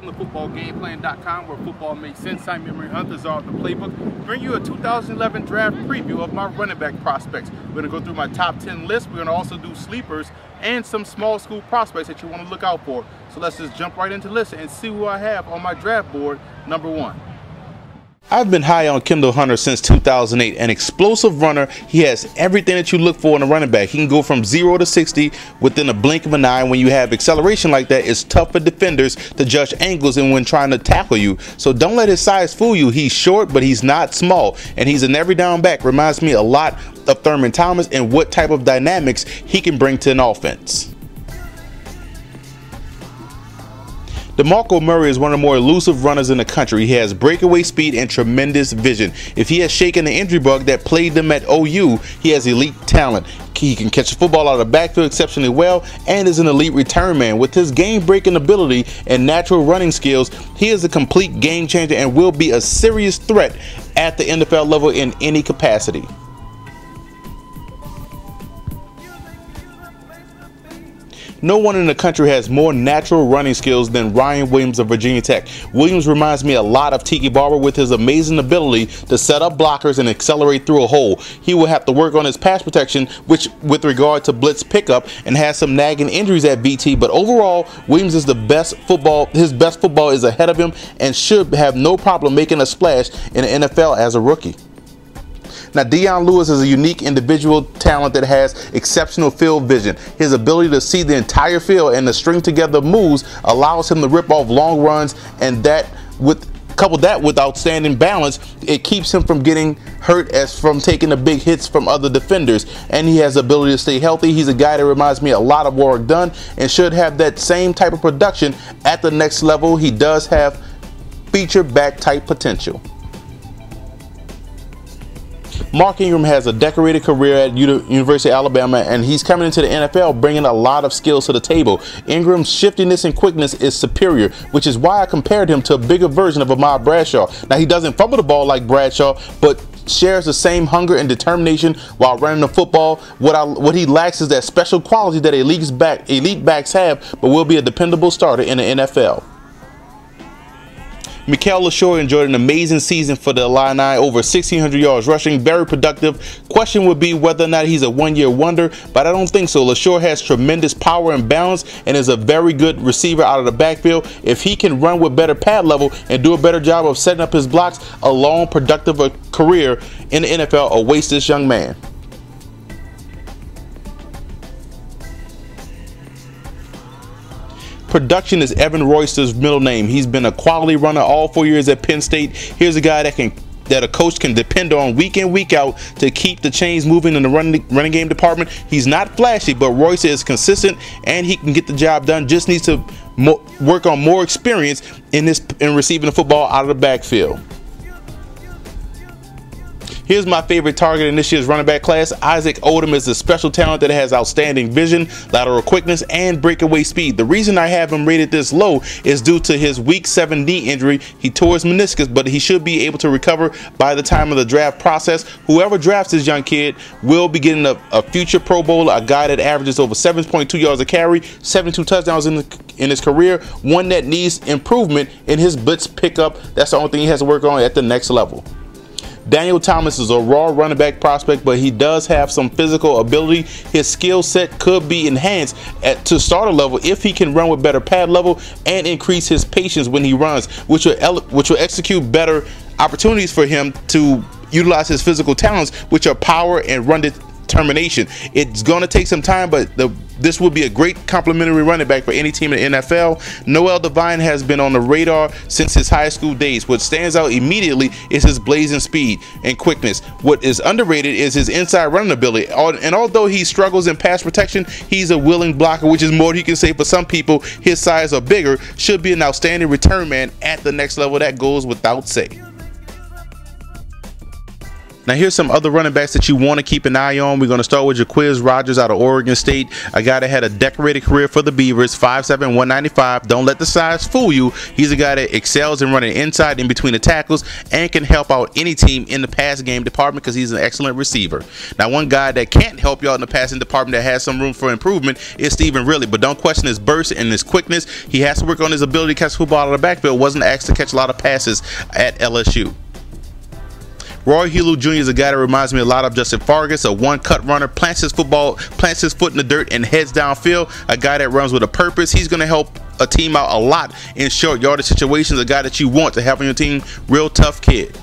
Welcome to footballgameplan.com, where football makes sense. I'm Memory Hunters are the playbook. Bring you a 2011 draft preview of my running back prospects. We're going to go through my top 10 list. We're going to also do sleepers and some small school prospects that you want to look out for. So let's just jump right into the list and see who I have on my draft board. Number 1. I've been high on Kendall Hunter since 2008. An explosive runner. He has everything that you look for in a running back. He can go from 0 to 60 within a blink of an eye. When you have acceleration like that, it's tough for defenders to judge angles and when trying to tackle you. So don't let his size fool you. He's short, but he's not small, and he's an every down back. Reminds me a lot of Thurman Thomas and what type of dynamics he can bring to an offense. DeMarco Murray is one of the more elusive runners in the country. He has breakaway speed and tremendous vision. If he has shaken the injury bug that plagued him at OU, he has elite talent. He can catch the football out of the backfield exceptionally well and is an elite return man. With his game-breaking ability and natural running skills, he is a complete game changer and will be a serious threat at the NFL level in any capacity. No one in the country has more natural running skills than Ryan Williams of Virginia Tech. Williams reminds me a lot of Tiki Barber with his amazing ability to set up blockers and accelerate through a hole. He will have to work on his pass protection, which with regard to blitz pickup, and has some nagging injuries at VT, but overall Williams is the best football. His best football is ahead of him and should have no problem making a splash in the NFL as a rookie. Now, Dion Lewis is a unique individual talent that has exceptional field vision. His ability to see the entire field and to string together moves allows him to rip off long runs, and couple that with outstanding balance, it keeps him from getting hurt as from taking the big hits from other defenders. And he has the ability to stay healthy. He's a guy that reminds me a lot of Warrick Dunn and should have that same type of production at the next level. He does have feature back type potential. Mark Ingram has a decorated career at University of Alabama, and he's coming into the NFL bringing a lot of skills to the table. Ingram's shiftiness and quickness is superior, which is why I compared him to a bigger version of Ahmad Bradshaw. Now, he doesn't fumble the ball like Bradshaw, but shares the same hunger and determination while running the football. What he lacks is that special quality that elite backs have, but will be a dependable starter in the NFL. Mikel LaSure enjoyed an amazing season for the Illini, over 1,600 yards rushing, very productive. Question would be whether or not he's a one-year wonder, but I don't think so. LaSure has tremendous power and balance and is a very good receiver out of the backfield. If he can run with better pad level and do a better job of setting up his blocks, a long, productive career in the NFL awaits this young man. Production is Evan Royster's middle name. He's been a quality runner all 4 years at Penn State. Here's a guy that a coach can depend on week in, week out to keep the chains moving in the running game department. He's not flashy, but Royster is consistent and he can get the job done. Just needs to work on more experience in receiving the football out of the backfield. Here's my favorite target in this year's running back class. Isaac Odom is a special talent that has outstanding vision, lateral quickness, and breakaway speed. The reason I have him rated this low is due to his week 7 knee injury. He tore his meniscus, but he should be able to recover by the time of the draft process. Whoever drafts this young kid will be getting a future Pro Bowler, a guy that averages over 7.2 yards a carry, 72 touchdowns in his career, one that needs improvement in his blitz pickup. That's the only thing he has to work on at the next level. Daniel Thomas is a raw running back prospect, but he does have some physical ability. His skill set could be enhanced to starter level if he can run with better pad level and increase his patience when he runs, which will execute better opportunities for him to utilize his physical talents, which are power and run determination. It's going to take some time, but this will be a great complementary running back for any team in the NFL. Noel Devine has been on the radar since his high school days. What stands out immediately is his blazing speed and quickness. What is underrated is his inside running ability. And although he struggles in pass protection, he's a willing blocker, which is more than you can say for some people his size or bigger. Should be an outstanding return man at the next level. That goes without saying. Now here's some other running backs that you want to keep an eye on. We're going to start with Jaquiz Rogers out of Oregon State, a guy that had a decorated career for the Beavers, 5'7", 195. Don't let the size fool you. He's a guy that excels in running inside in between the tackles and can help out any team in the pass game department because he's an excellent receiver. Now one guy that can't help you out in the passing department that has some room for improvement is Stephen Ridley, but don't question his burst and his quickness. He has to work on his ability to catch the football out of the backfield. Wasn't asked to catch a lot of passes at LSU. Roy Helu Jr. is a guy that reminds me a lot of Justin Fargas, a one-cut runner, plants his foot in the dirt and heads downfield, a guy that runs with a purpose. He's going to help a team out a lot in short yardage situations, a guy that you want to have on your team, real tough kid.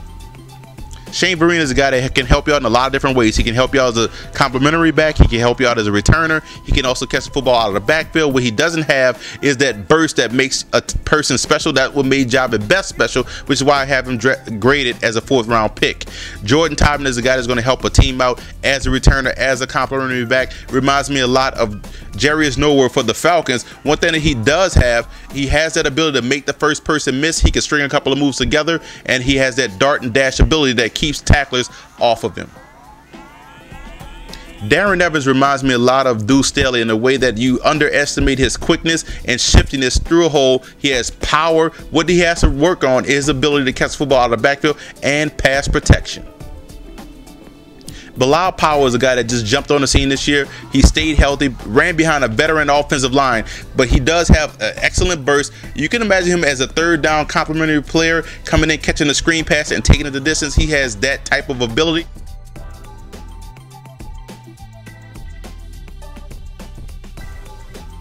Shane Vereen is a guy that can help you out in a lot of different ways. He can help you out as a complimentary back. He can help you out as a returner. He can also catch the football out of the backfield. What he doesn't have is that burst that makes a person special. That what made Javid Best special, which is why I have him graded as a 4th round pick. Jordan Tobin is a guy that's going to help a team out as a returner, as a complimentary back. Reminds me a lot of Jarius Nowhere for the Falcons. One thing that he does have, he has that ability to make the first person miss. He can string a couple of moves together, and he has that dart and dash ability that keeps tacklers off of him. Darren Evans reminds me a lot of Deuce Staley in the way that you underestimate his quickness and shiftiness through a hole. He has power. What he has to work on is his ability to catch the football out of the backfield and pass protection. Bilal Powell is a guy that just jumped on the scene this year. He stayed healthy, ran behind a veteran offensive line, but he does have an excellent burst. You can imagine him as a 3rd down complimentary player, coming in, catching a screen pass and taking it the distance. He has that type of ability.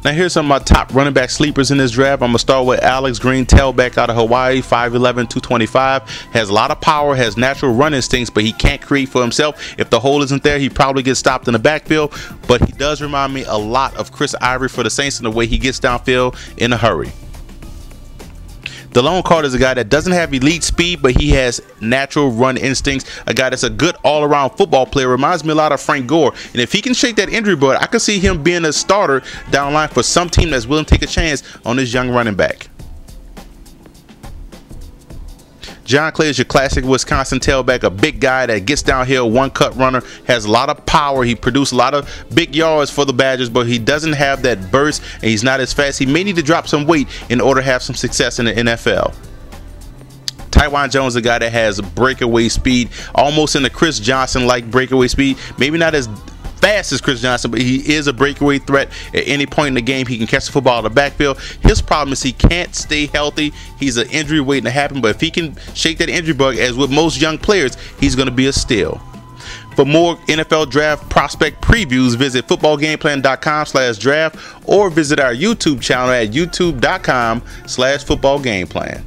Now here's some of my top running back sleepers in this draft. I'm going to start with Alex Green, tailback out of Hawaii, 5'11", 225. Has a lot of power, has natural run instincts, but he can't create for himself. If the hole isn't there, he probably gets stopped in the backfield. But he does remind me a lot of Chris Ivory for the Saints in the way he gets downfield in a hurry. Delone Carter is a guy that doesn't have elite speed, but he has natural run instincts. A guy that's a good all-around football player. Reminds me a lot of Frank Gore. And if he can shake that injury bug, I can see him being a starter down the line for some team that's willing to take a chance on this young running back. John Clay is your classic Wisconsin tailback, a big guy that gets downhill, one-cut runner, has a lot of power. He produced a lot of big yards for the Badgers, but he doesn't have that burst, and he's not as fast. He may need to drop some weight in order to have some success in the NFL. Tywan Jones is a guy that has breakaway speed, almost in the Chris Johnson-like breakaway speed. Maybe not as fast as Chris Johnson, but he is a breakaway threat at any point in the game. He can catch the football out of the backfield. His problem is he can't stay healthy. He's an injury waiting to happen, but if he can shake that injury bug, as with most young players, he's going to be a steal. For more NFL draft prospect previews, visit footballgameplan.com/draft or visit our YouTube channel at youtube.com/footballgameplan.